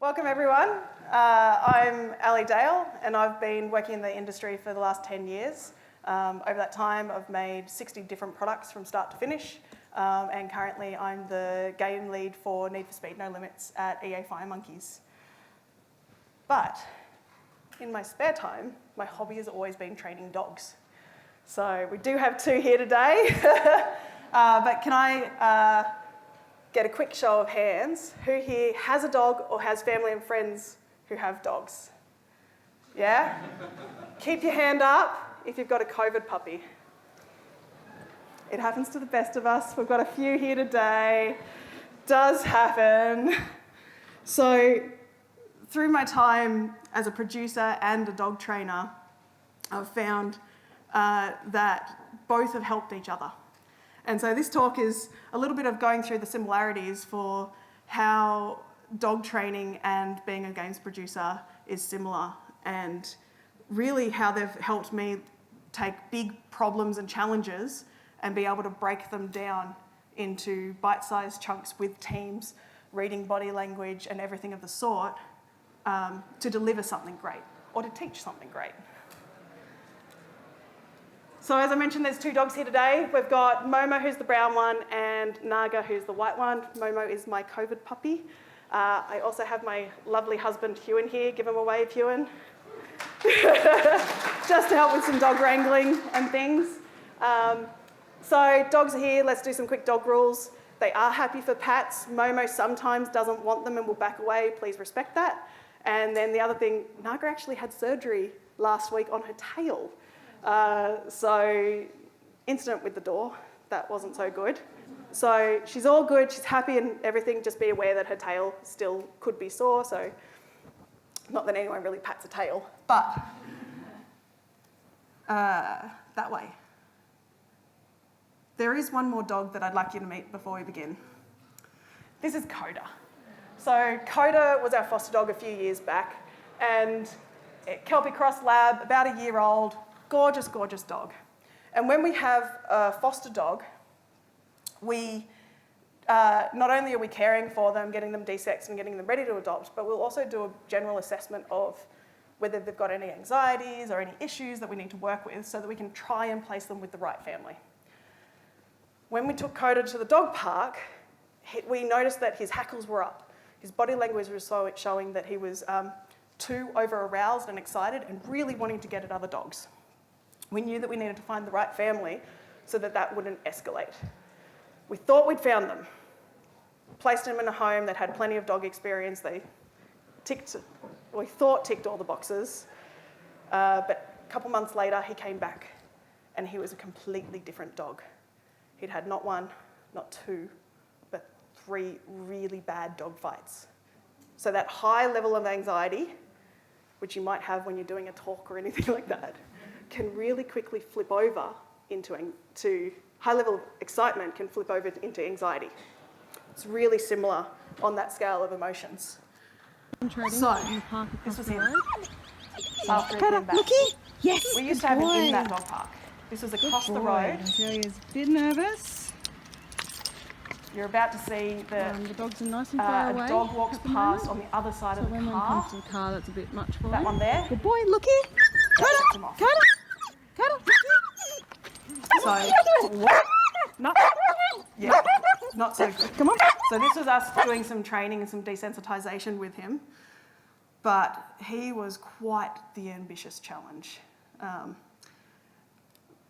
Welcome everyone. I'm Ali Dale and I've been working in the industry for the last 10 years. Over that time I've made 60 different products from start to finish and currently I'm the game lead for Need for Speed No Limits at EA Firemonkeys. But in my spare time, my hobby has always been training dogs. So we do have two here today, but can I get a quick show of hands? Who here has a dog or has family and friends who have dogs? Yeah? Keep your hand up if you've got a COVID puppy. It happens to the best of us. We've got a few here today. Does happen. So through my time as a producer and a dog trainer, I've found that both have helped each other. And so this talk is a little bit of going through the similarities for how dog training and being a games producer is similar, and really how they've helped me take big problems and challenges and be able to break them down into bite-sized chunks with teams, reading body language and everything of the sort, to deliver something great or to teach something great. So as I mentioned, there's two dogs here today. We've got Momo, who's the brown one, and Naga, who's the white one. Momo is my COVID puppy. I also have my lovely husband, Hewan, here. Give him a wave, Hewan. Just to help with some dog wrangling and things. So dogs are here. Let's do some quick dog rules. They are happy for pats. Momo sometimes doesn't want them and will back away. Please respect that. And then the other thing, Naga actually had surgery last week on her tail. So incident with the door, that wasn't so good. So she's all good, she's happy and everything, just be aware that her tail still could be sore, so not that anyone really pats a tail, but that way. There is one more dog that I'd like you to meet before we begin. This is Coda. So Coda was our foster dog a few years back, and Kelpie Cross Lab, about a year old, gorgeous, gorgeous dog. And when we have a foster dog, we not only are we caring for them, getting them desexed and getting them ready to adopt, but we'll also do a general assessment of whether they've got any anxieties or any issues that we need to work with so that we can try and place them with the right family. When we took Coda to the dog park, we noticed that his hackles were up. His body language was showing that he was too over-aroused and excited and really wanting to get at other dogs. We knew that we needed to find the right family so that that wouldn't escalate. We thought we'd found them, placed them in a home that had plenty of dog experience. They we thought ticked all the boxes, but a couple months later he came back and he was a completely different dog. He'd had not one, not two, but 3 really bad dog fights. So that high level of anxiety, which you might have when you're doing a talk or anything like that, can really quickly flip over into high level of excitement can flip over into anxiety. It's really similar on that scale of emotions. So, this was him. After he came back. Looky! Yes! We used to have him in that dog park. This was across the road. Azalea's a bit nervous. You're about to see The dogs are nice and far away. a dog walks past on the other side of the when one car. comes to the car, that's a bit much for That him. one there. Good boy, Looky! That sets him off. So, not so good. Come on. So this was us doing some training and some desensitization with him, but he was quite the ambitious challenge.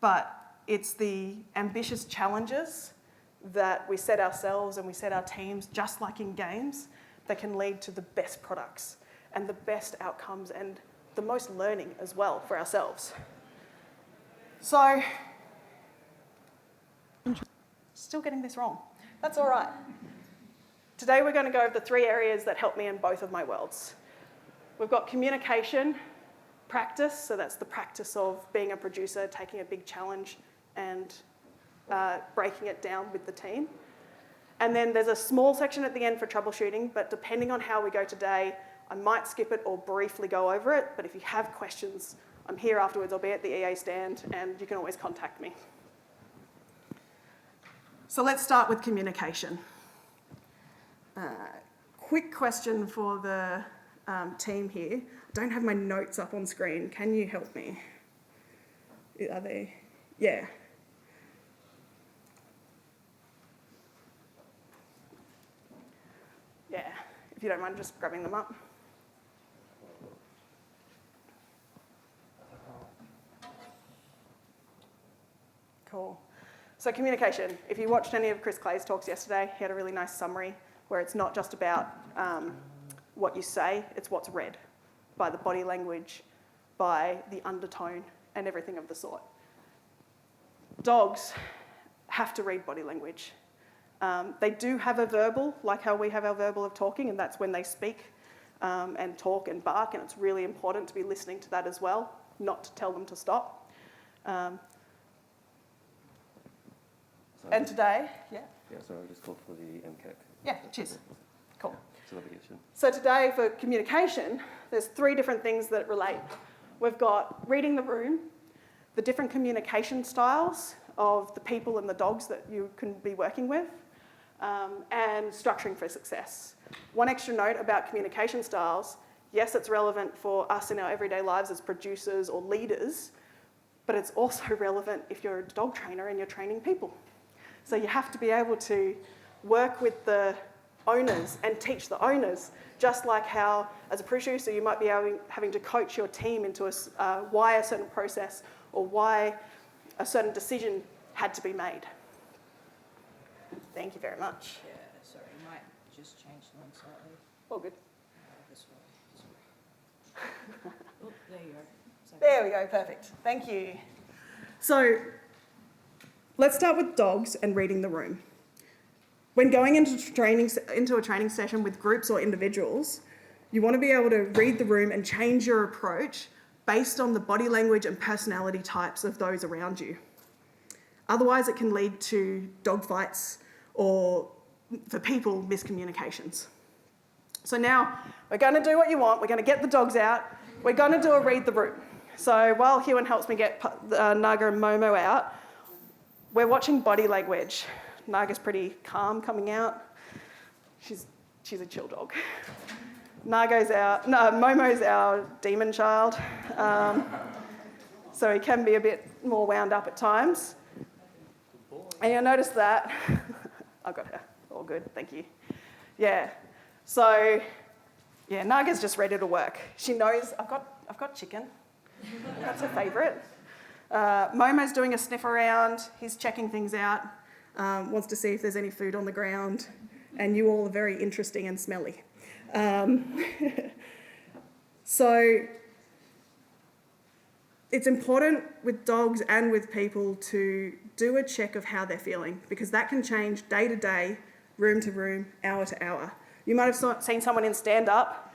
But it's the ambitious challenges that we set ourselves and we set our teams, just like in games, that can lead to the best products and the best outcomes and the most learning as well for ourselves. So, still getting this wrong. That's all right. Today we're going to go over the 3 areas that help me in both of my worlds. We've got communication, practice, so that's the practice of being a producer, taking a big challenge and breaking it down with the team. And then there's a small section at the end for troubleshooting, but depending on how we go today, I might skip it or briefly go over it, but if you have questions, I'm here afterwards. I'll be at the EA stand and you can always contact me. So let's start with communication. quick question for the team here. I don't have my notes up on screen. Can you help me? Are they? Yeah. Yeah, if you don't mind just grabbing them up. Cool. So communication. If you watched any of Chris Clay's talks yesterday, he had a really nice summary where it's not just about what you say, it's what's read by the body language, by the undertone, and everything of the sort. Dogs have to read body language. They do have a verbal, like how we have our verbal of talking, and that's when they speak and talk and bark, and it's really important to be listening to that as well, not to tell them to stop. And today, yeah? Yeah, so I just called for the MCAC. Yeah, cheers. Cool. Celebration. So today for communication, there's 3 different things that relate. We've got reading the room, the different communication styles of the people and the dogs that you can be working with, and structuring for success. One extra note about communication styles, yes, it's relevant for us in our everyday lives as producers or leaders, but it's also relevant if you're a dog trainer and you're training people. So you have to be able to work with the owners and teach the owners, just like how, as a producer, you might be having to coach your team into why a certain process or why a certain decision had to be made. Thank you very much. Yeah, sorry, you might just change the one slightly. All good. This way. Oh, there you go. There we go, perfect. Thank you. So let's start with dogs and reading the room. When going into a training session with groups or individuals, you want to be able to read the room and change your approach based on the body language and personality types of those around you. Otherwise, it can lead to dog fights or, for people, miscommunications. So now we're going to do what you want. We're going to get the dogs out. We're going to do a read the room. So while Hewan helps me get Naga and Momo out, we're watching body language. Naga's pretty calm coming out. She's a chill dog. Momo's our demon child. So he can be a bit more wound up at times. And you'll notice that, I've got her, all good, thank you. Yeah, so, yeah, Naga's just ready to work. She knows, I've got chicken, that's her favourite. Momo's doing a sniff around, he's checking things out, wants to see if there's any food on the ground, and you all are very interesting and smelly. So, it's important with dogs and with people to do a check of how they're feeling, because that can change day to day, room to room, hour to hour. You might have seen someone in stand-up.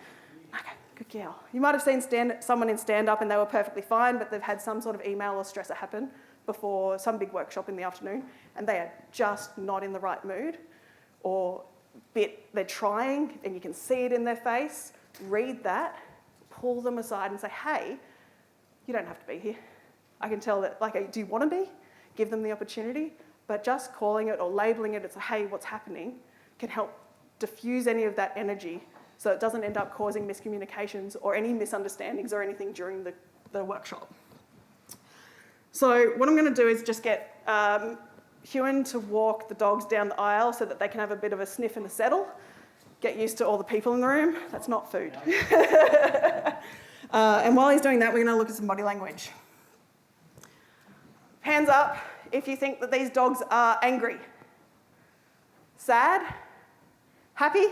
Okay, good girl. You might have seen someone in stand-up and they were perfectly fine, but they've had some sort of email or stressor happen before some big workshop in the afternoon, and they are just not in the right mood, or they're trying and you can see it in their face. Read that, pull them aside and say, hey, you don't have to be here. I can tell that, do you want to be? Give them the opportunity, but just calling it or labelling it as, hey, what's happening, can help diffuse any of that energy so it doesn't end up causing miscommunications or any misunderstandings or anything during the workshop. So what I'm going to do is just get Hewan to walk the dogs down the aisle so that they can have a bit of a sniff and a settle, get used to all the people in the room. That's not food. And while he's doing that, we're going to look at some body language. Hands up if you think that these dogs are angry, sad, happy.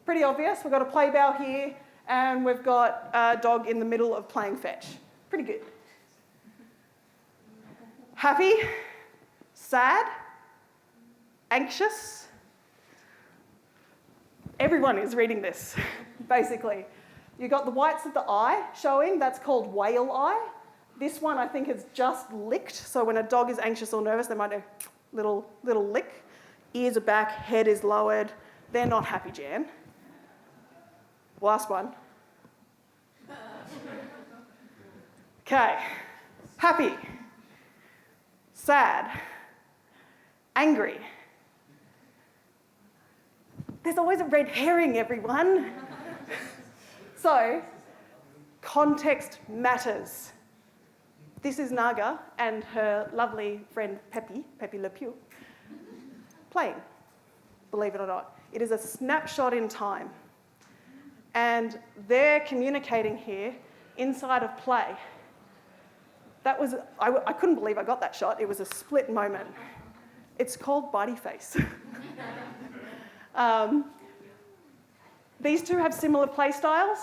Pretty obvious. We've got a play bow here, and we've got a dog in the middle of playing fetch. Pretty good. Happy, sad, anxious. Everyone is reading this, basically. You've got the whites of the eye showing, that's called whale eye. This one I think is just licked, so when a dog is anxious or nervous, they might do little lick. Ears are back, head is lowered. They're not happy, Jan. Last one. Okay, happy, sad, angry, There's always a red herring, everyone. So, context matters. This is Naga and her lovely friend Pepe Le Pew, playing, believe it or not. It is a snapshot in time. And they're communicating here inside of play. That was, I couldn't believe I got that shot. It was a split moment. It's called bitey face. These two have similar play styles,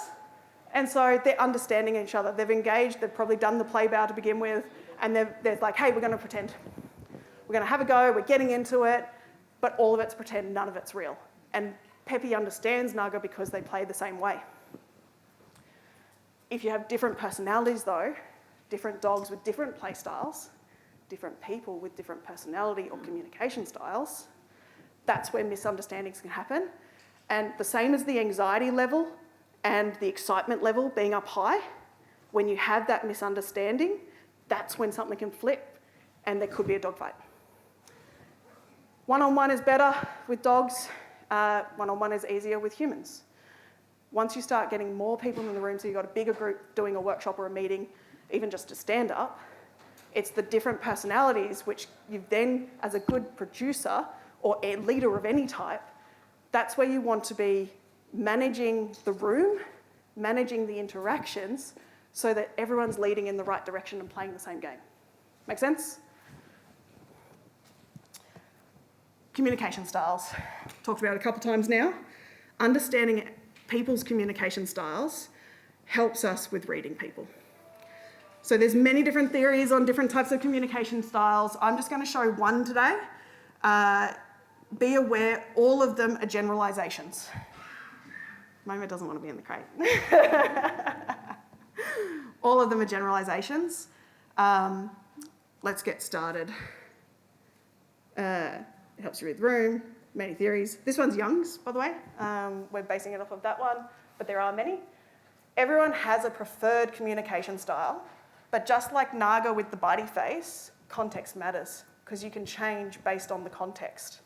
and so they're understanding each other. They've engaged, they've probably done the play bow to begin with, and they're like, hey, we're going to pretend. We're going to have a go, we're getting into it, but all of it's pretend, none of it's real. And Pepe understands Naga because they play the same way. If you have different personalities though, different dogs with different play styles, different people with different personality or communication styles, that's where misunderstandings can happen. And the same as the anxiety level and the excitement level being up high, when you have that misunderstanding, that's when something can flip and there could be a dog fight. One-on-one is better with dogs. One-on-one is easier with humans. Once you start getting more people in the room, so you've got a bigger group doing a workshop or a meeting, even just a stand-up, it's the different personalities which you then, as a good producer or a leader of any type, that's where you want to be managing the room, managing the interactions, so that everyone's leading in the right direction and playing the same game. Make sense? Communication styles. Talked about it a couple of times now. Understanding people's communication styles helps us with reading people. So there's many different theories on different types of communication styles. I'm just going to show one today. Be aware, all of them are generalisations. Momo doesn't want to be in the crate. All of them are generalisations. Let's get started. It helps you read the room, many theories. This one's Young's, by the way. We're basing it off of that one, but there are many. Everyone has a preferred communication style, but just like Naga with the bitey face, context matters because you can change based on the context.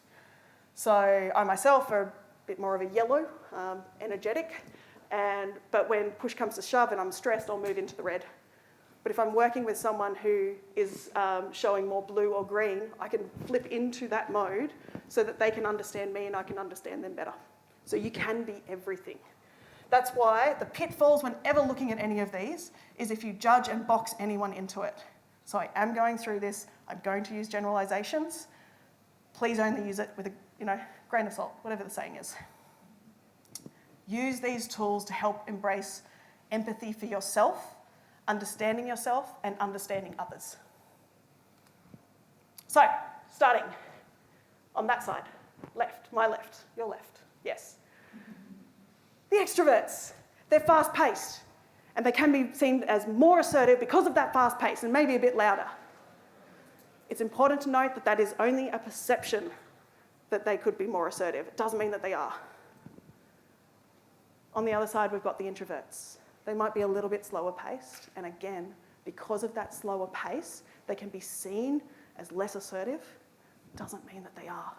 So I myself are a bit more of a yellow, energetic, but when push comes to shove and I'm stressed, I'll move into the red. But if I'm working with someone who is showing more blue or green, I can flip into that mode so that they can understand me and I can understand them better. So you can be everything. That's why the pitfalls whenever looking at any of these is if you judge and box anyone into it. So I am going through this, I'm going to use generalisations. Please only use it with a grain of salt, whatever the saying is. Use these tools to help embrace empathy for yourself, understanding yourself, and understanding others. So, starting on that side, left, my left, your left, yes. The extroverts, they're fast-paced, and they can be seen as more assertive because of that fast pace and maybe a bit louder. It's important to note that that is only a perception that they could be more assertive. It doesn't mean that they are. On the other side, we've got the introverts. They might be a little bit slower paced, and again, because of that slower pace, they can be seen as less assertive. Doesn't mean that they are.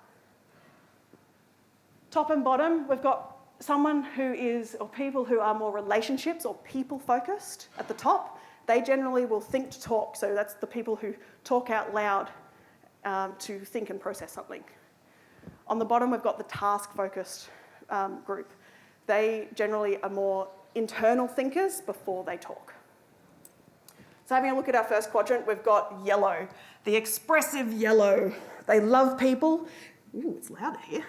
Top and bottom, we've got someone who is, or people who are more relationships or people focused at the top. They generally will think to talk, so that's the people who talk out loud to think and process something. On the bottom, we've got the task-focused group. They generally are more internal thinkers before they talk. So having a look at our first quadrant, we've got yellow, the expressive yellow. They love people. Ooh, it's louder here.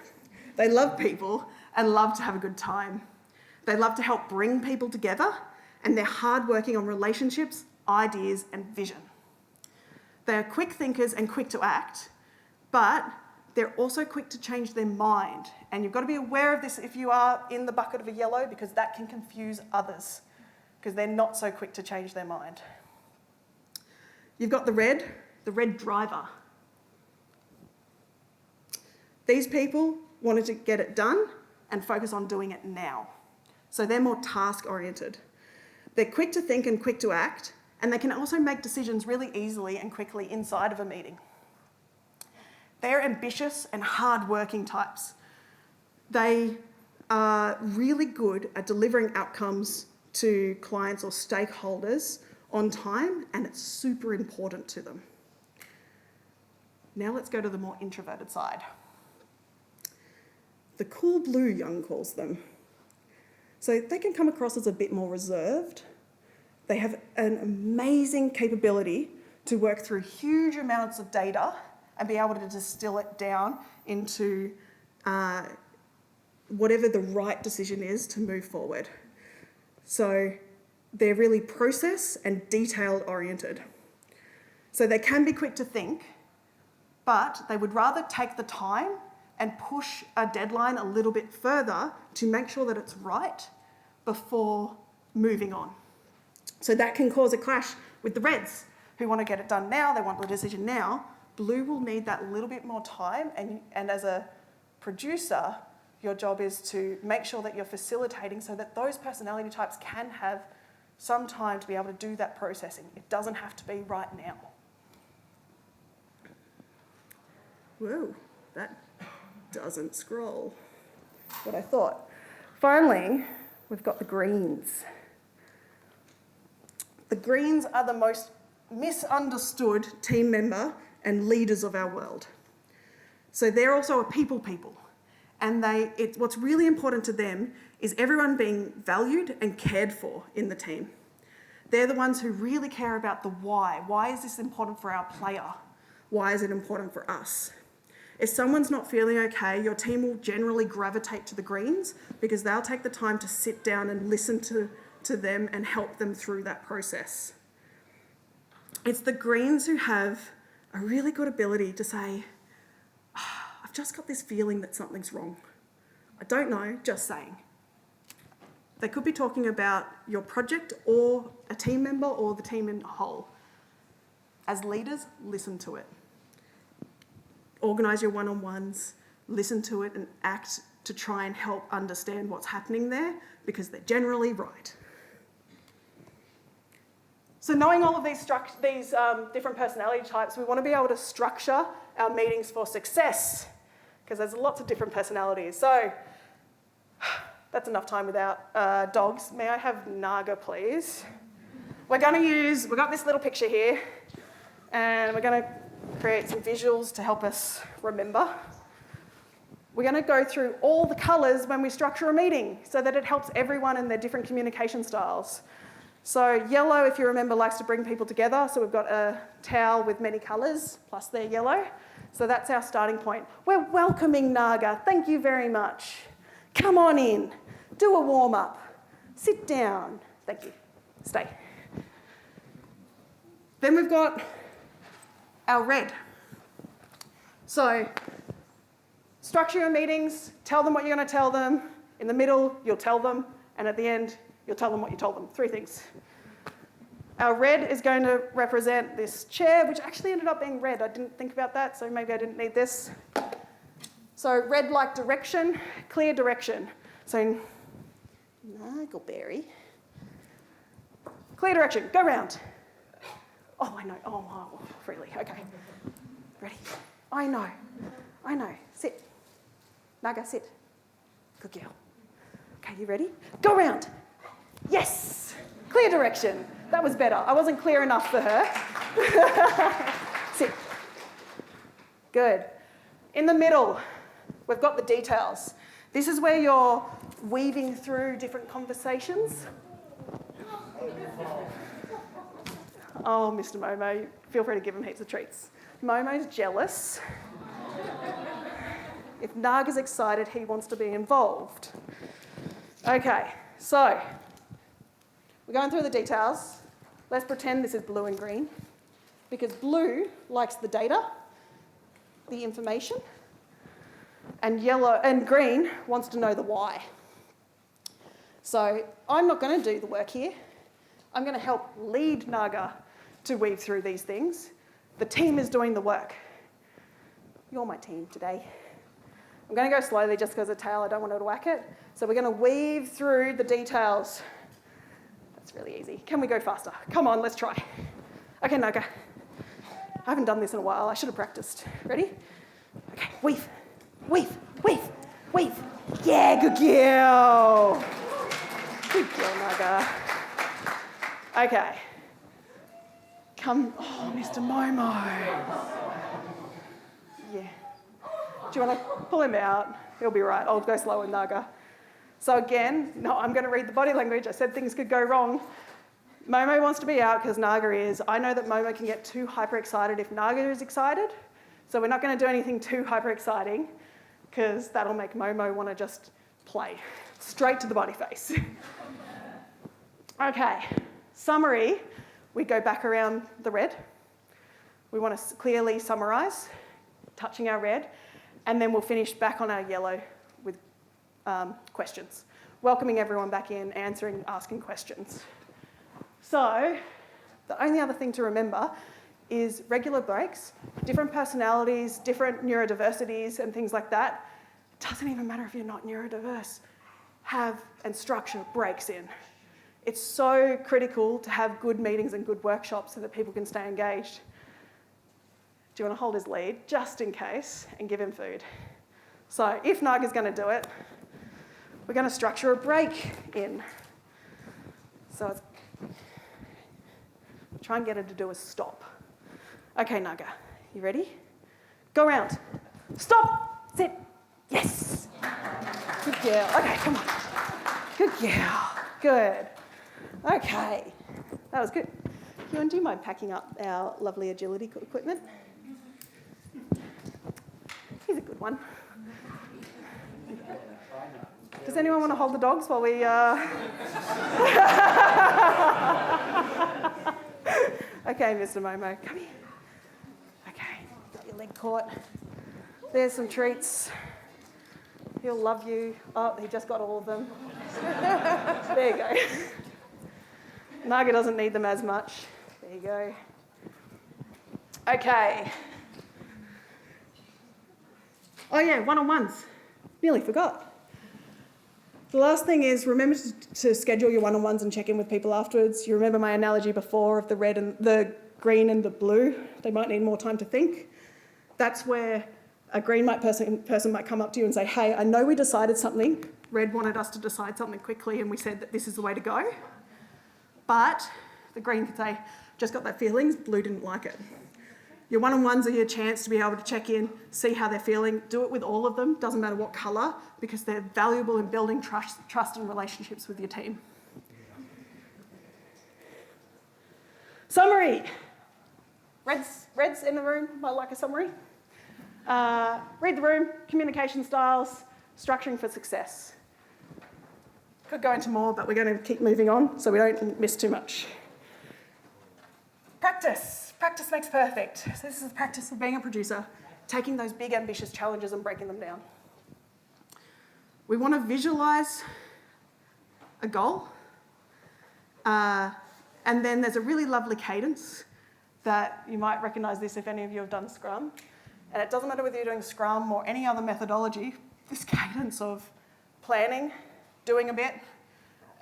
They love people and love to have a good time. They love to help bring people together, and they're hardworking on relationships, ideas, and vision. They are quick thinkers and quick to act, but they're also quick to change their mind. And you've got to be aware of this if you are in the bucket of a yellow, because that can confuse others, because they're not so quick to change their mind. You've got the red driver. These people wanted to get it done and focus on doing it now. So they're more task-oriented. They're quick to think and quick to act, and they can also make decisions really easily and quickly inside of a meeting. They're ambitious and hard-working types. They are really good at delivering outcomes to clients or stakeholders on time, and it's super important to them. Now let's go to the more introverted side. The cool blue, Young calls them. So they can come across as a bit more reserved. They have an amazing capability to work through huge amounts of data and be able to distill it down into whatever the right decision is to move forward. So they're really process and detail oriented. So they can be quick to think, but they would rather take the time and push a deadline a little bit further to make sure that it's right before moving on. So that can cause a clash with the reds, who want to get it done now, they want the decision now. Blue will need that little bit more time, and as a producer, your job is to make sure that you're facilitating so that those personality types can have some time to be able to do that processing. It doesn't have to be right now. Whoa, that doesn't scroll. What I thought. Finally, we've got the greens. The greens are the most misunderstood team member and leaders of our world. So they're also a people, and what's really important to them is everyone being valued and cared for in the team. They're the ones who really care about the why. Why is this important for our player? Why is it important for us? If someone's not feeling okay, your team will generally gravitate to the greens because they'll take the time to sit down and listen to them and help them through that process. It's the greens who have a really good ability to say, I've just got this feeling that something's wrong. I don't know, just saying. They could be talking about your project or a team member or the team in whole. As leaders, listen to it. Organise your one-on-ones, listen to it and act to try and help understand what's happening there because they're generally right. So knowing all of these different personality types, we want to be able to structure our meetings for success because there's lots of different personalities. So that's enough time without dogs. May I have Naga, please? We've got this little picture here, and we're going to create some visuals to help us remember. We're going to go through all the colours when we structure a meeting so that it helps everyone in their different communication styles. So yellow, if you remember, likes to bring people together. So we've got a towel with many colours, plus their yellow. So that's our starting point. We're welcoming Naga. Thank you very much. Come on in. Do a warm-up. Sit down. Thank you. Stay. Then we've got our red. So structure your meetings. Tell them what you're going to tell them. In the middle, you'll tell them. And at the end, you'll tell them what you told them. 3 things. Our red is going to represent this chair, which actually ended up being red. I didn't think about that, so maybe I didn't need this. So red like direction, clear direction. So Nagelberry. Clear direction, go round. Oh, I know. Oh, freely. Okay. Ready? I know. Sit. Naga, sit. Good girl. Okay, you ready? Go round. Yes! Clear direction. That was better. I wasn't clear enough for her. Sit. Good. In the middle, we've got the details. This is where you're weaving through different conversations. Oh, Mr. Momo, feel free to give him heaps of treats. Momo's jealous. If Naga's excited, he wants to be involved. Okay, so we're going through the details. Let's pretend this is blue and green because blue likes the data, the information, and yellow and green wants to know the why. So I'm not going to do the work here. I'm going to help lead Naga to weave through these things. The team is doing the work. You're my team today. I'm going to go slowly just because of the tail. I don't want to whack it. So we're going to weave through the details. That's really easy. Can we go faster? Come on, let's try. Okay, Naga. I haven't done this in a while. I should have practiced. Ready? Okay, weave, weave, weave. Weave. Yeah, good girl. Good girl, Naga. Okay. Come, oh, Mr. Momo. Yeah. Do you want to pull him out? He'll be right. I'll go slow with Naga. So again, no, I'm going to read the body language. I said things could go wrong. Momo wants to be out because Naga is. I know that Momo can get too hyper excited if Naga is excited. So we're not going to do anything too hyper exciting because that'll make Momo want to just play. Straight to the body face. Okay, summary. We go back around the red. We want to clearly summarise, touching our red, and then we'll finish back on our yellow with questions. Welcoming everyone back in, asking questions. So the only other thing to remember is regular breaks, different personalities, different neurodiversities and things like that. It doesn't even matter if you're not neurodiverse. Have and structure breaks in. It's so critical to have good meetings and good workshops so that people can stay engaged. Do you want to hold his lead, just in case, and give him food? So if Naga's going to do it, we're going to structure a break in. So try and get her to do a stop. Okay, Naga, you ready? Go around. Stop. Sit. Yes. Good girl. Okay, come on. Good girl. Good. Okay, that was good. Ewan, do you mind packing up our lovely agility equipment? He's a good one. Does anyone want to hold the dogs while we... Okay, Mr. Momo, come here. Okay, got your leg caught. There's some treats. He'll love you. Oh, he just got all of them. There you go. Naga doesn't need them as much. There you go. Okay. Oh yeah, one-on-ones. Nearly forgot. The last thing is remember to schedule your one-on-ones and check in with people afterwards. You remember my analogy before of the red and the green and the blue? They might need more time to think. That's where a green person might come up to you and say, hey, I know we decided something. Red wanted us to decide something quickly and we said that this is the way to go. But the green could say, just got that feeling, blue didn't like it. Your one-on-ones are your chance to be able to check in, see how they're feeling. Do it with all of them, doesn't matter what colour, because they're valuable in building trust and relationships with your team. Summary. Red's in the room, I like a summary. Read the room, communication styles, structuring for success. Could go into more, but we're going to keep moving on so we don't miss too much. Practice. Practice makes perfect. So this is the practice of being a producer, taking those big ambitious challenges and breaking them down. We want to visualise a goal, and then there's a really lovely cadence that you might recognise this if any of you have done Scrum. And it doesn't matter whether you're doing Scrum or any other methodology, this cadence of planning, doing a bit,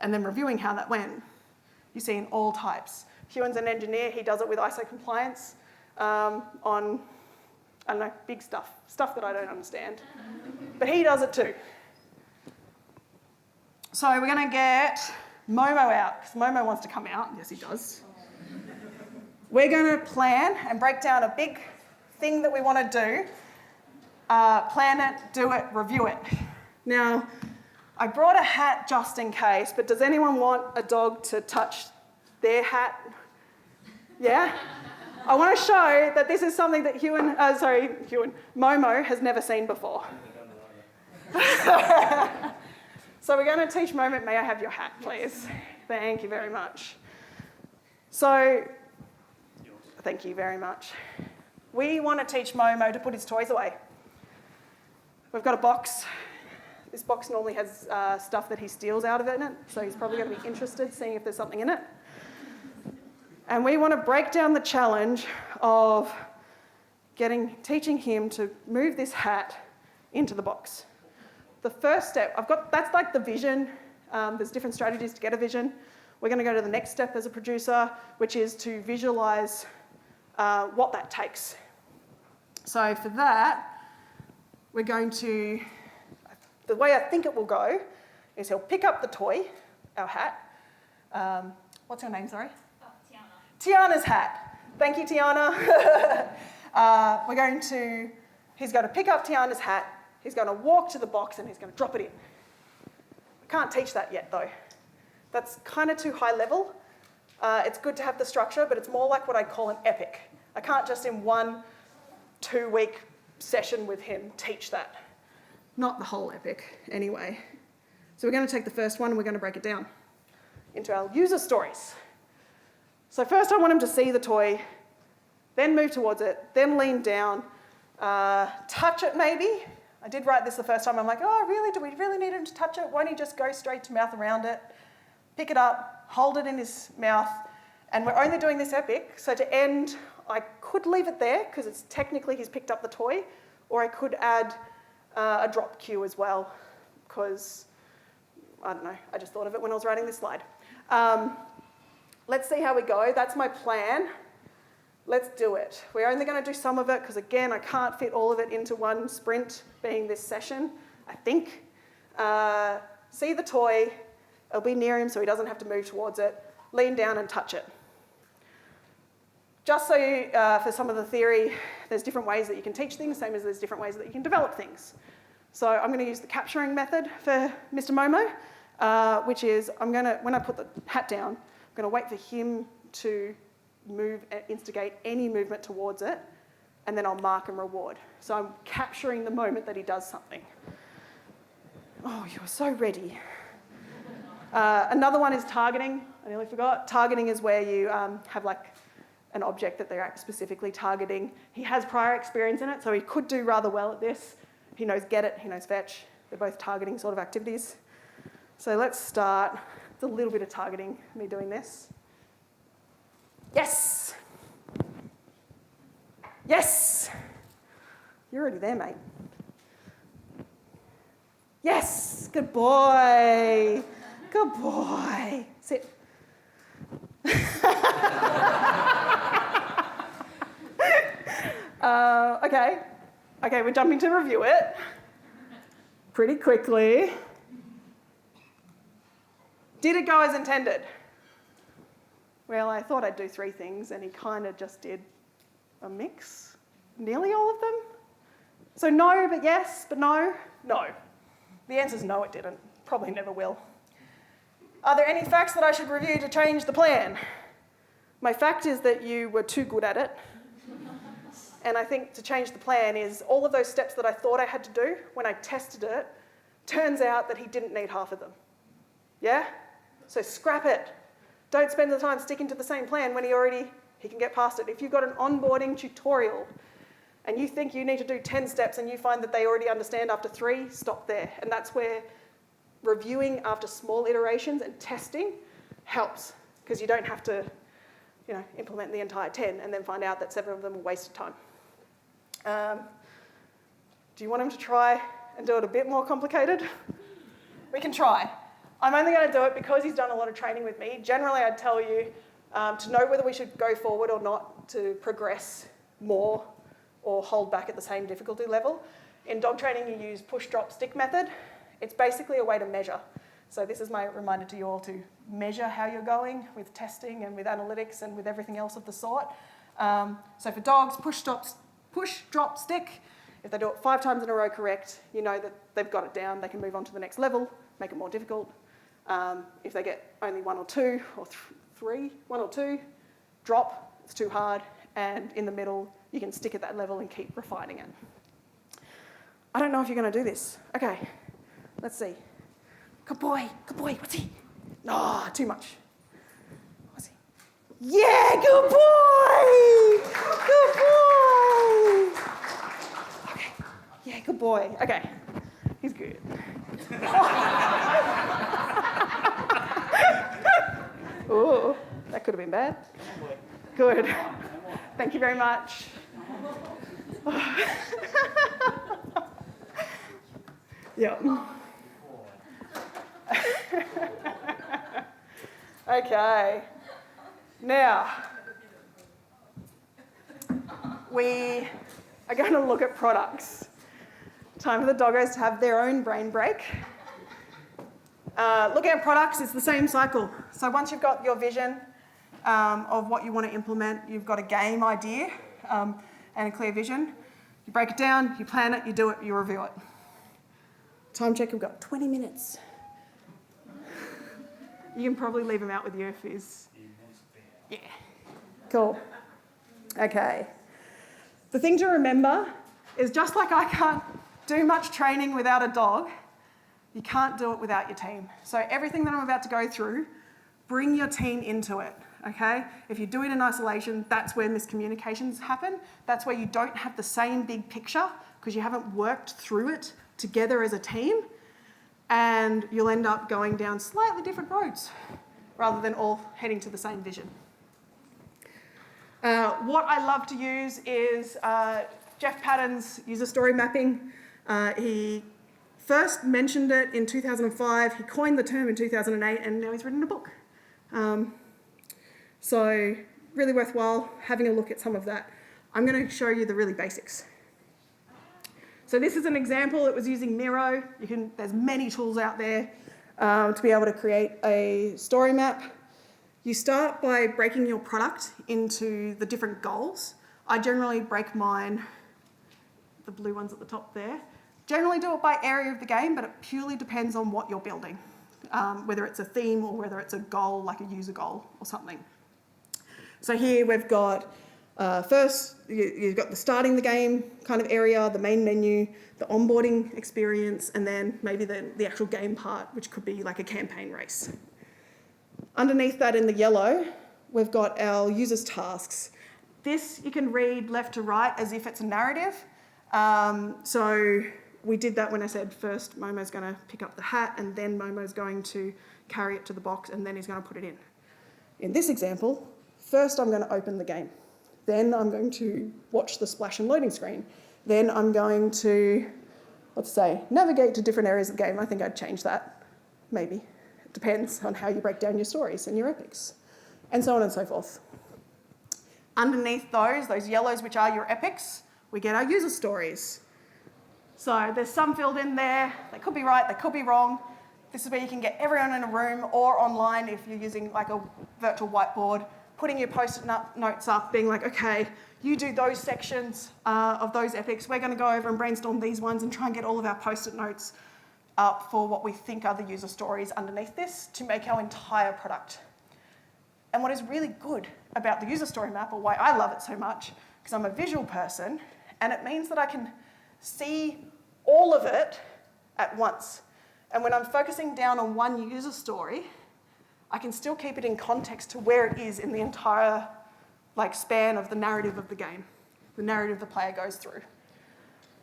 and then reviewing how that went, you see in all types. Ewan's an engineer, he does it with ISO compliance on, I don't know, big stuff that I don't understand. But he does it too. So we're going to get Momo out, because Momo wants to come out. Yes, he does. We're going to plan and break down a big thing that we want to do. Plan it, do it, review it. Now, I brought a hat just in case, but does anyone want a dog to touch their hat? Yeah? I want to show that this is something that Momo has never seen before. So we're going to teach Momo, may I have your hat, please? Thank you very much. So, thank you very much. We want to teach Momo to put his toys away. We've got a box. This box normally has stuff that he steals out of it in it, so he's probably going to be interested, seeing if there's something in it. And we want to break down the challenge of teaching him to move this hat into the box. The first step, that's like the vision. There's different strategies to get a vision. We're going to go to the next step as a producer, which is to visualise what that takes. So for that, we're going to, the way I think it will go is he'll pick up the toy, our hat. What's your name, sorry? Tiana. Tiana's hat. Thank you, Tiana. He's going to pick up Tiana's hat, he's going to walk to the box and he's going to drop it in. I can't teach that yet though. That's kind of too high level. It's good to have the structure, but it's more like what I call an epic. I can't just in 1-2 week session with him teach that. Not the whole epic anyway. So we're going to take the first one and we're going to break it down into our user stories. So first I want him to see the toy, then move towards it, then lean down, touch it maybe. I did write this the first time. I'm like, oh really, do we really need him to touch it? Won't he just go straight to mouth around it? Pick it up, hold it in his mouth, and we're only doing this epic, so to end, I could leave it there, because it's technically he's picked up the toy, or I could add a drop cue as well, because, I don't know, I just thought of it when I was writing this slide. Let's see how we go. That's my plan. Let's do it. We're only going to do some of it, because again, I can't fit all of it into one sprint, being this session, I think. See the toy. It'll be near him so he doesn't have to move towards it. Lean down and touch it. Just so for some of the theory, there's different ways that you can teach things, same as there's different ways that you can develop things. So I'm going to use the capturing method for Mr. Momo, which is when I put the hat down, I'm going to wait for him to move and instigate any movement towards it, and then I'll mark and reward. So I'm capturing the moment that he does something. Oh, you're so ready. Another one is targeting. I nearly forgot. Targeting is where you have like an object that they're specifically targeting. He has prior experience in it, so he could do rather well at this. He knows get it, he knows fetch. They're both targeting sort of activities. So let's start. It's a little bit of targeting, me doing this. Yes! Yes! You're already there, mate. Yes! Good boy! Good boy. Sit. Okay, we're jumping to review it pretty quickly. Did it go as intended? Well, I thought I'd do 3 things, and he kind of just did a mix. Nearly all of them. So no, but yes, but no. No. The answer is no, it didn't. Probably never will. Are there any facts that I should review to change the plan? My fact is that you were too good at it. And I think to change the plan is all of those steps that I thought I had to do when I tested it, turns out that he didn't need half of them. Yeah? So scrap it. Don't spend the time sticking to the same plan when he can get past it. If you've got an onboarding tutorial and you think you need to do 10 steps and you find that they already understand after 3, stop there. And that's where reviewing after small iterations and testing helps, because you don't have to implement the entire 10 and then find out that 7 of them are wasted time. Do you want him to try and do it a bit more complicated? We can try. I'm only going to do it because he's done a lot of training with me. Generally, I'd tell you to know whether we should go forward or not, to progress more or hold back at the same difficulty level. In dog training, you use push, drop, stick method. It's basically a way to measure. So this is my reminder to you all to measure how you're going with testing and with analytics and with everything else of the sort. So for dogs, push, drop, stick. If they do it 5 times in a row correct, you know that they've got it down. They can move on to the next level, make it more difficult. If they get only 1 or 2 or 3, 1 or 2, drop, it's too hard. And in the middle, you can stick at that level and keep refining it. I don't know if you're going to do this. Okay, let's see. Good boy, what's he? No, too much. What's he? Yeah, good boy! Good boy! Okay, yeah, good boy. Okay, he's good. Oh, that could have been bad. Good. Thank you very much. Yeah. Okay. Now, we are going to look at products. Time for the doggos to have their own brain break. Looking at products, it's the same cycle. So once you've got your vision of what you want to implement, you've got a game idea and a clear vision. You break it down, you plan it, you do it, you review it. Time check, we've got 20 minutes. You can probably leave him out with you if he's... Yeah. Cool. Okay. The thing to remember is just like I can't do much training without a dog, you can't do it without your team. So everything that I'm about to go through, bring your team into it, okay? If you do it in isolation, that's where miscommunications happen. That's where you don't have the same big picture because you haven't worked through it together as a team, and you'll end up going down slightly different roads rather than all heading to the same vision. What I love to use is Jeff Patton's user story mapping. He first mentioned it in 2005, he coined the term in 2008, and now he's written a book. So really worthwhile having a look at some of that. I'm going to show you the really basics. So this is an example. It was using Miro. There's many tools out there to be able to create a story map. You start by breaking your product into the different goals. I generally break mine, the blue ones at the top there. Generally do it by area of the game, but it purely depends on what you're building, whether it's a theme or whether it's a goal, like a user goal or something. So here we've got, first, you've got the starting the game kind of area, the main menu, the onboarding experience, and then maybe the actual game part, which could be like a campaign race. Underneath that in the yellow, we've got our users' tasks. This you can read left to right as if it's a narrative. So we did that when I said first Momo's going to pick up the hat and then Momo's going to carry it to the box and then he's going to put it in. In this example, first I'm going to open the game. Then I'm going to watch the splash and loading screen. Then I'm going to, let's say, navigate to different areas of the game. I think I'd change that, maybe. It depends on how you break down your stories and your epics, and so on and so forth. Underneath those yellows, which are your epics, we get our user stories. So there's some filled in there. They could be right, they could be wrong. This is where you can get everyone in a room or online if you're using like a virtual whiteboard, putting your post-it notes up, being like, okay, you do those sections of those epics. We're going to go over and brainstorm these ones and try and get all of our post-it notes up for what we think are the user stories underneath this to make our entire product. And what is really good about the user story map, or why I love it so much, because I'm a visual person, and it means that I can see all of it at once. And when I'm focusing down on one user story, I can still keep it in context to where it is in the entire span of the narrative of the game, the narrative the player goes through.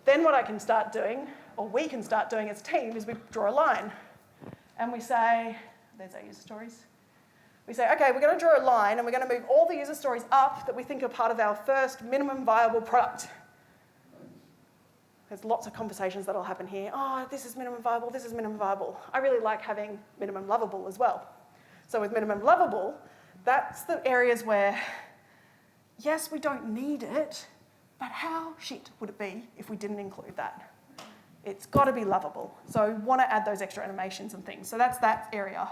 Then what I can start doing, or we can start doing as a team, is we draw a line. And we say, there's our user stories. We say, okay, we're going to draw a line and we're going to move all the user stories up that we think are part of our first minimum viable product. There's lots of conversations that'll happen here. Oh, this is minimum viable, this is minimum viable. I really like having minimum lovable as well. So with minimum lovable, that's the areas where, yes, we don't need it, but how shit would it be if we didn't include that? It's got to be lovable. So we want to add those extra animations and things. So that's that area.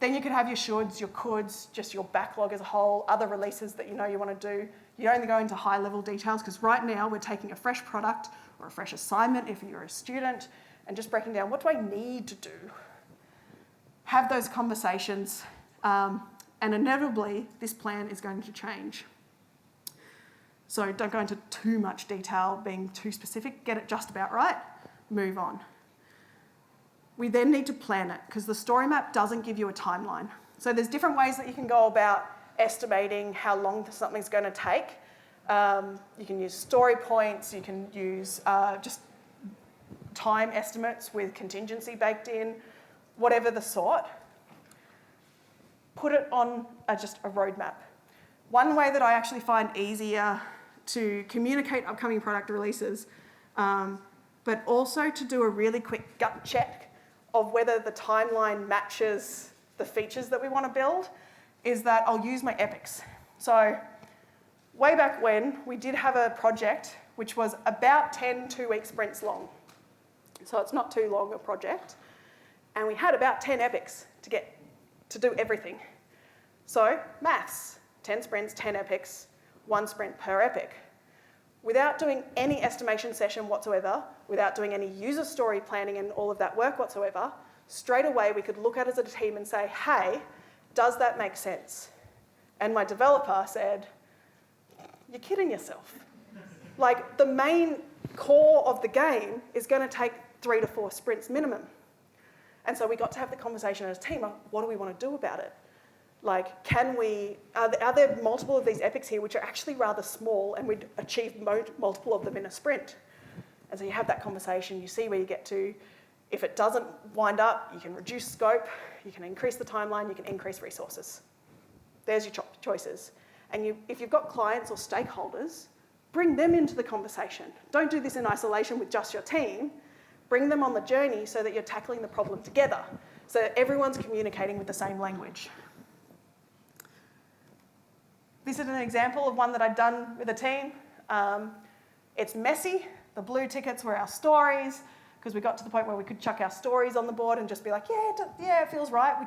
Then you could have your shoulds, your coulds, just your backlog as a whole, other releases that you know you want to do. You only go into high-level details because right now we're taking a fresh product or a fresh assignment if you're a student and just breaking down, what do I need to do? Have those conversations, and inevitably this plan is going to change. So don't go into too much detail, being too specific, get it just about right, move on. We then need to plan it because the story map doesn't give you a timeline. So there's different ways that you can go about estimating how long something's going to take. You can use story points, you can use just time estimates with contingency baked in, whatever the sort. Put it on just a roadmap. One way that I actually find easier to communicate upcoming product releases, but also to do a really quick gut check of whether the timeline matches the features that we want to build, is that I'll use my epics. So way back when, we did have a project which was about 10 two-week sprints long. So it's not too long a project. And we had about 10 epics to do everything. So maths, 10 sprints, 10 epics, 1 sprint per epic. Without doing any estimation session whatsoever, without doing any user story planning and all of that work whatsoever, straight away we could look at it as a team and say, hey, does that make sense? And my developer said, you're kidding yourself. Like, the main core of the game is going to take 3 to 4 sprints minimum. And so we got to have the conversation as a team, what do we want to do about it? Like, are there multiple of these epics here which are actually rather small and we'd achieve multiple of them in a sprint? And so you have that conversation, you see where you get to. If it doesn't wind up, you can reduce scope, you can increase the timeline, you can increase resources. There's your choices. And if you've got clients or stakeholders, bring them into the conversation. Don't do this in isolation with just your team. Bring them on the journey so that you're tackling the problem together, so that everyone's communicating with the same language. This is an example of one that I'd done with a team. It's messy. The blue tickets were our stories, because we got to the point where we could chuck our stories on the board and just be like, yeah, it feels right. We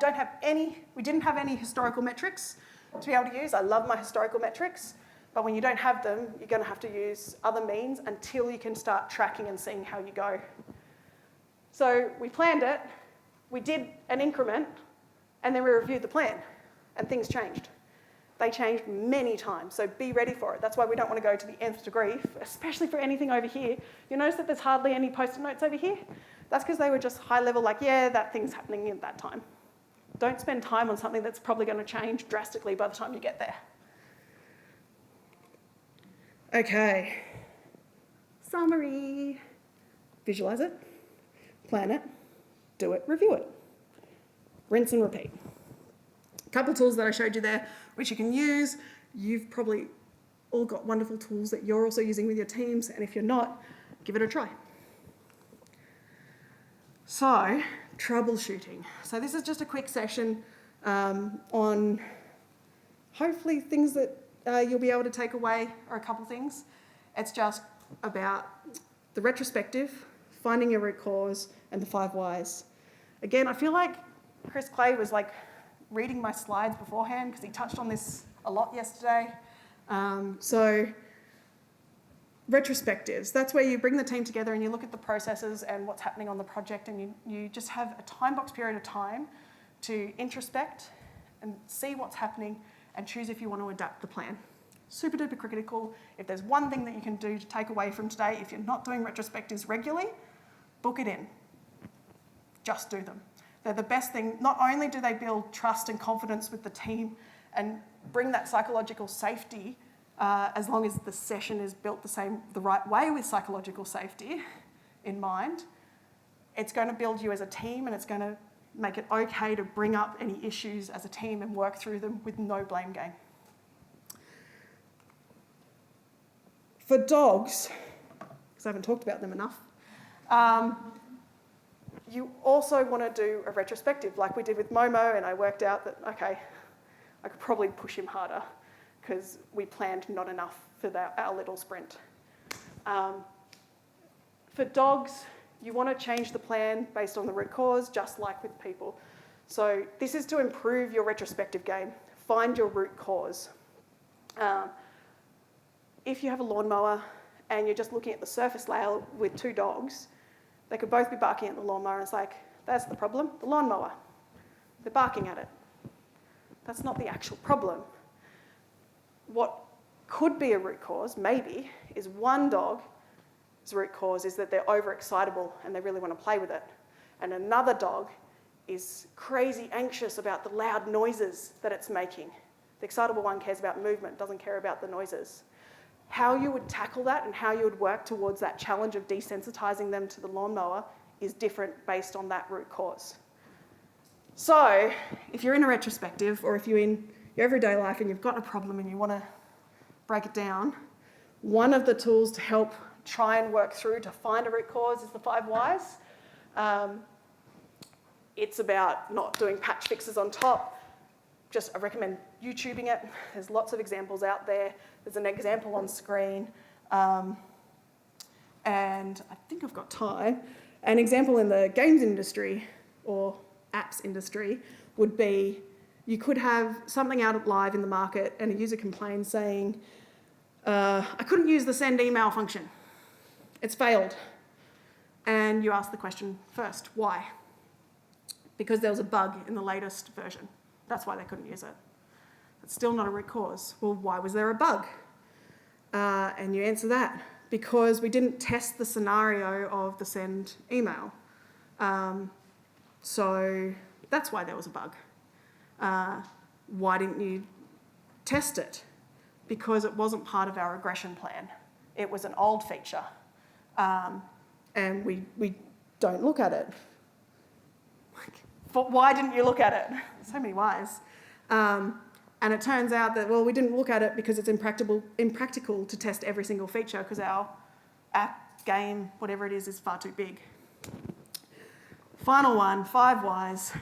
didn't have any historical metrics to be able to use. I love my historical metrics, but when you don't have them, you're going to have to use other means until you can start tracking and seeing how you go. So we planned it, we did an increment, and then we reviewed the plan, and things changed. They changed many times, so be ready for it. That's why we don't want to go to the nth degree, especially for anything over here. You notice that there's hardly any post-it notes over here? That's because they were just high level, like, yeah, that thing's happening at that time. Don't spend time on something that's probably going to change drastically by the time you get there. Okay. Summary. Visualize it, plan it, do it, review it. Rinse and repeat. A couple of tools that I showed you there, which you can use. You've probably all got wonderful tools that you're also using with your teams, and if you're not, give it a try. So, troubleshooting. So this is just a quick session on hopefully things that you'll be able to take away, or a couple things. It's just about the retrospective, finding your root cause, and the 5 whys. Again, I feel like Chris Clay was like reading my slides beforehand because he touched on this a lot yesterday. So retrospectives, that's where you bring the team together and you look at the processes and what's happening on the project, and you just have a time box period of time to introspect and see what's happening and choose if you want to adapt the plan. Super duper critical. If there's one thing that you can do to take away from today, if you're not doing retrospectives regularly, book it in. Just do them. They're the best thing. Not only do they build trust and confidence with the team and bring that psychological safety, as long as the session is built the right way with psychological safety in mind, it's going to build you as a team, and it's going to make it okay to bring up any issues as a team and work through them with no blame game. For dogs, because I haven't talked about them enough, you also want to do a retrospective like we did with Momo, and I worked out that, okay, I could probably push him harder because we planned not enough for our little sprint. For dogs, you want to change the plan based on the root cause, just like with people. So this is to improve your retrospective game. Find your root cause. If you have a lawnmower and you're just looking at the surface layer with 2 dogs, they could both be barking at the lawnmower, and it's like, that's the problem, the lawnmower. They're barking at it. That's not the actual problem. What could be a root cause, maybe, is one dog's root cause is that they're overexcitable and they really want to play with it. And another dog is crazy anxious about the loud noises that it's making. The excitable one cares about movement, doesn't care about the noises. How you would tackle that and how you would work towards that challenge of desensitizing them to the lawnmower is different based on that root cause. So if you're in a retrospective, or if you're in your everyday life and you've got a problem and you want to break it down, one of the tools to help try and work through to find a root cause is the 5 whys. It's about not doing patch fixes on top. I recommend YouTubing it. There's lots of examples out there. There's an example on screen. And I think I've got time. An example in the games industry or apps industry would be you could have something out live in the market and a user complains saying, I couldn't use the send email function. It's failed. And you ask the question first, why? Because there was a bug in the latest version. That's why they couldn't use it. It's still not a root cause. Well, why was there a bug? And you answer that. Because we didn't test the scenario of the send email. So that's why there was a bug. Why didn't you test it? Because it wasn't part of our regression plan. It was an old feature. And we don't look at it. But why didn't you look at it? So many whys. And it turns out that, well, we didn't look at it because it's impractical to test every single feature because our app, game, whatever it is far too big. Final one, 5 whys.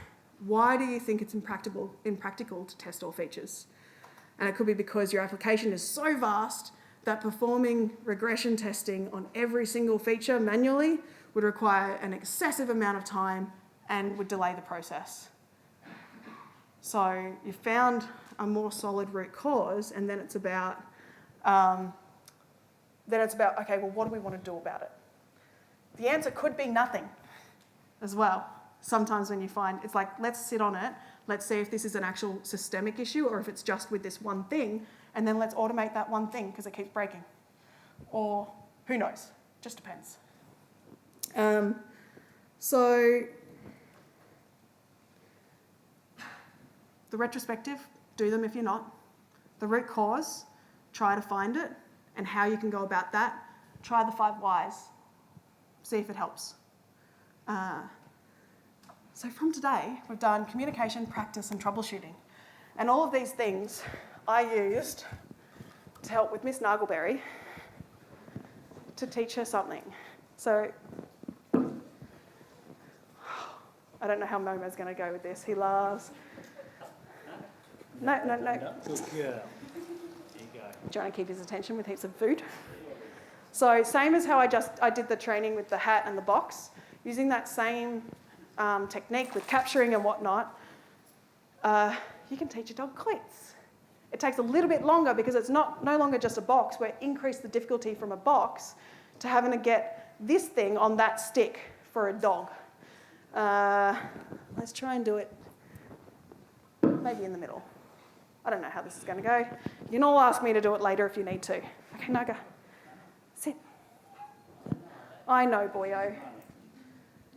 Why do you think it's impractical to test all features? And it could be because your application is so vast that performing regression testing on every single feature manually would require an excessive amount of time and would delay the process. So you found a more solid root cause, and then it's about, okay, well, what do we want to do about it? The answer could be nothing as well. Sometimes when you find, it's like, let's sit on it, let's see if this is an actual systemic issue or if it's just with this one thing, and then let's automate that one thing because it keeps breaking. Or who knows, just depends. So the retrospective, do them if you're not. The root cause, try to find it, and how you can go about that. Try the 5 whys, see if it helps. So from today, we've done communication, practice, and troubleshooting. And all of these things I used to help with Miss Nagelberry to teach her something. So I don't know how Momo's going to go with this. He laughs. No. Good girl. There you go. Trying to keep his attention with heaps of food. So same as how I did the training with the hat and the box, using that same technique with capturing and whatnot, you can teach a dog cleats. It takes a little bit longer because it's no longer just a box. We're increased the difficulty from a box to having to get this thing on that stick for a dog. Let's try and do it maybe in the middle. I don't know how this is going to go. You can all ask me to do it later if you need to. Okay, Naga, sit. I know, boyo.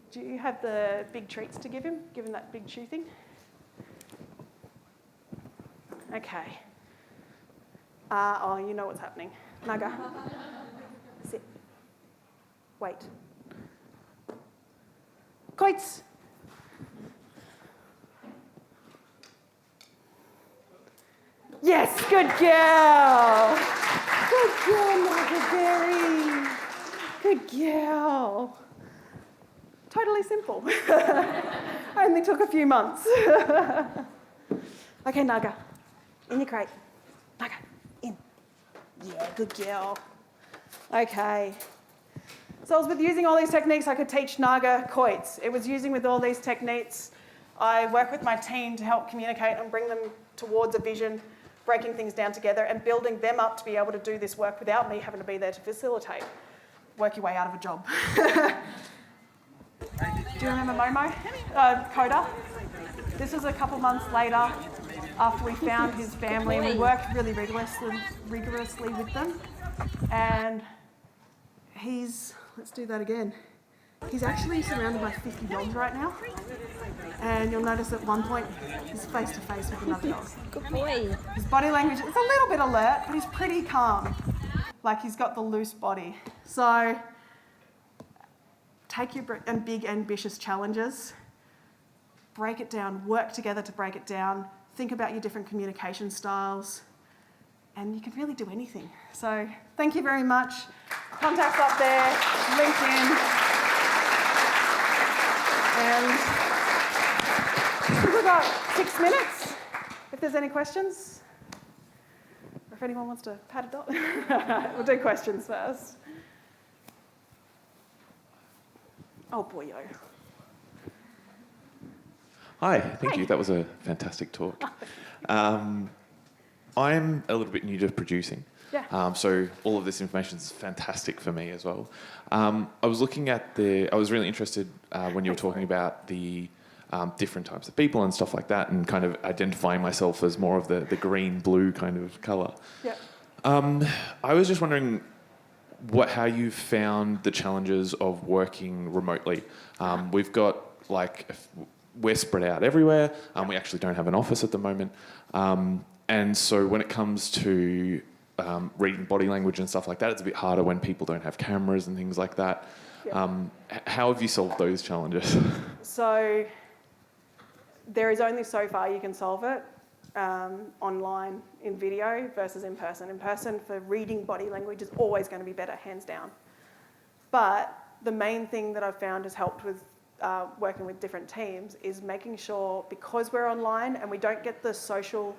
Do you have the big treats to give him? Give him that big chew thing? Okay. Oh, you know what's happening. Naga, sit. Wait. Coits. Yes, good girl. Good girl, Naga Berry. Good girl. Totally simple. Only took a few months. Okay, Naga, in your crate. Naga, in. Yeah, good girl. Okay. So I was with using all these techniques, I could teach Naga coits. It was using with all these techniques. I work with my team to help communicate and bring them towards a vision, breaking things down together and building them up to be able to do this work without me having to be there to facilitate. Work your way out of a job. Do you remember Momo? Coda? This was a couple months later after we found his family and we worked really rigorously with them. And let's do that again. He's actually surrounded by 50 dogs right now. And you'll notice at one point he's face to face with another dog. Good boy. His body language is a little bit alert, but he's pretty calm. Like he's got the loose body. So take your big ambitious challenges, break it down, work together to break it down, think about your different communication styles, and you can really do anything. So thank you very much. Contacts up there, LinkedIn. And we've got 6 minutes if there's any questions. Or if anyone wants to pat a dog. We'll do questions first. Oh, boyo. Hi, thank you. That was a fantastic talk. I'm a little bit new to producing. Yeah. So all of this information is fantastic for me as well. I was looking at I was really interested when you were talking about the different types of people and stuff like that, and kind of identifying myself as more of the green-blue kind of colour. Yeah. I was just wondering how you found the challenges of working remotely. We've got we're spread out everywhere. We actually don't have an office at the moment. And so when it comes to reading body language and stuff like that, it's a bit harder when people don't have cameras and things like that. Yeah. How have you solved those challenges? So there is only so far you can solve it online in video versus in person. In person, for reading body language, is always going to be better, hands down. But the main thing that I've found has helped with working with different teams is making sure, because we're online and we don't get the social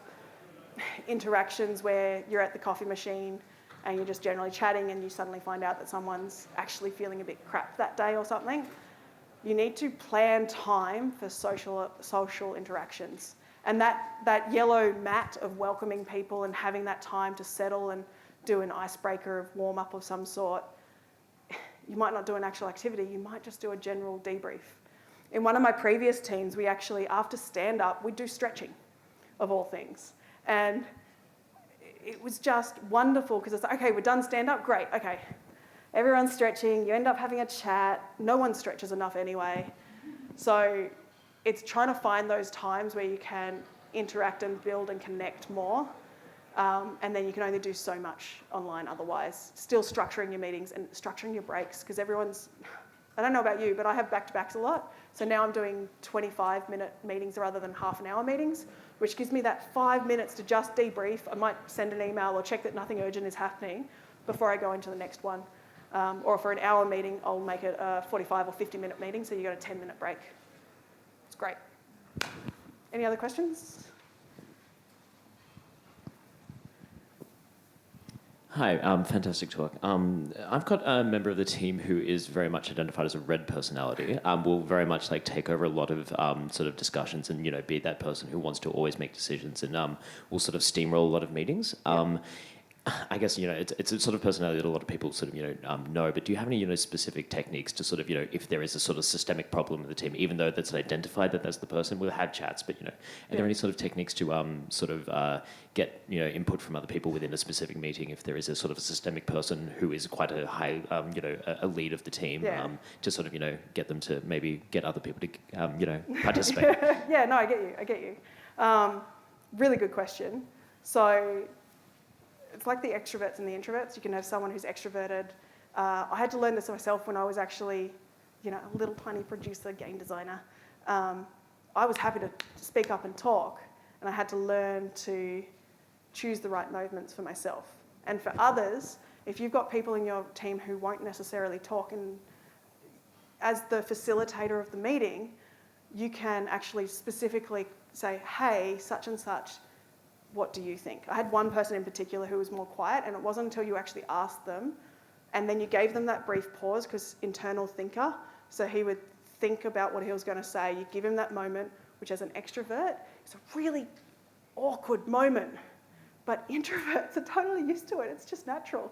interactions where you're at the coffee machine and you're just generally chatting and you suddenly find out that someone's actually feeling a bit crap that day or something, you need to plan time for social interactions. And that yellow mat of welcoming people and having that time to settle and do an icebreaker of warm-up of some sort, you might not do an actual activity, you might just do a general debrief. In one of my previous teams, we actually, after stand-up, we'd do stretching, of all things. And it was just wonderful, because it's like, okay, we're done stand-up, great, okay. Everyone's stretching, you end up having a chat, no one stretches enough anyway. So it's trying to find those times where you can interact and build and connect more. And then you can only do so much online otherwise. Still structuring your meetings and structuring your breaks, because I don't know about you, but I have back-to-backs a lot. So now I'm doing 25-minute meetings rather than half-an-hour meetings, which gives me that 5 minutes to just debrief. I might send an email or check that nothing urgent is happening before I go into the next one. Or for an hour meeting, I'll make it a 45 or 50-minute meeting, so you got a 10-minute break. It's great. Any other questions? Hi, fantastic talk. I've got a member of the team who is very much identified as a red personality. Will very much take over a lot of sort of discussions and be that person who wants to always make decisions and will sort of steamroll a lot of meetings. I guess it's a sort of personality that a lot of people sort of know. But do you have any specific techniques to sort of if there is a sort of systemic problem with the team, even though that's identified that that's the person? We'll have chats, but are there any sort of techniques to sort of get input from other people within a specific meeting if there is a sort of a systemic person who is quite a high a lead of the team to sort of get them to maybe get other people to participate? Yeah, no, I get you. Really good question. So it's like the extroverts and the introverts. You can have someone who's extroverted. I had to learn this myself when I was actually, a little tiny producer, game designer. I was happy to speak up and talk, and I had to learn to choose the right moments for myself. And for others, if you've got people in your team who won't necessarily talk, and as the facilitator of the meeting, you can actually specifically say, hey, such and such, what do you think? I had one person in particular who was more quiet, and it wasn't until you actually asked them and then you gave them that brief pause, because internal thinker, so he would think about what he was going to say. You give him that moment, which as an extrovert is a really awkward moment, but introverts are totally used to it. It's just natural.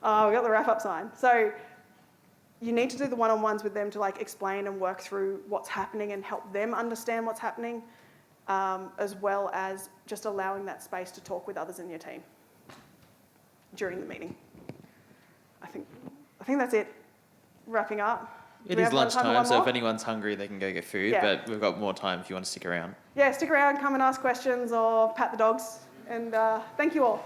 Oh, we got the wrap-up sign. So you need to do the one-on-ones with them to explain and work through what's happening and help them understand what's happening. As well as just allowing that space to talk with others in your team during the meeting. I think that's it. Wrapping up. It is lunchtime, so if anyone's hungry, they can go get food, but we've got more time if you want to stick around. Yeah, stick around, come and ask questions or pat the dogs, and thank you all.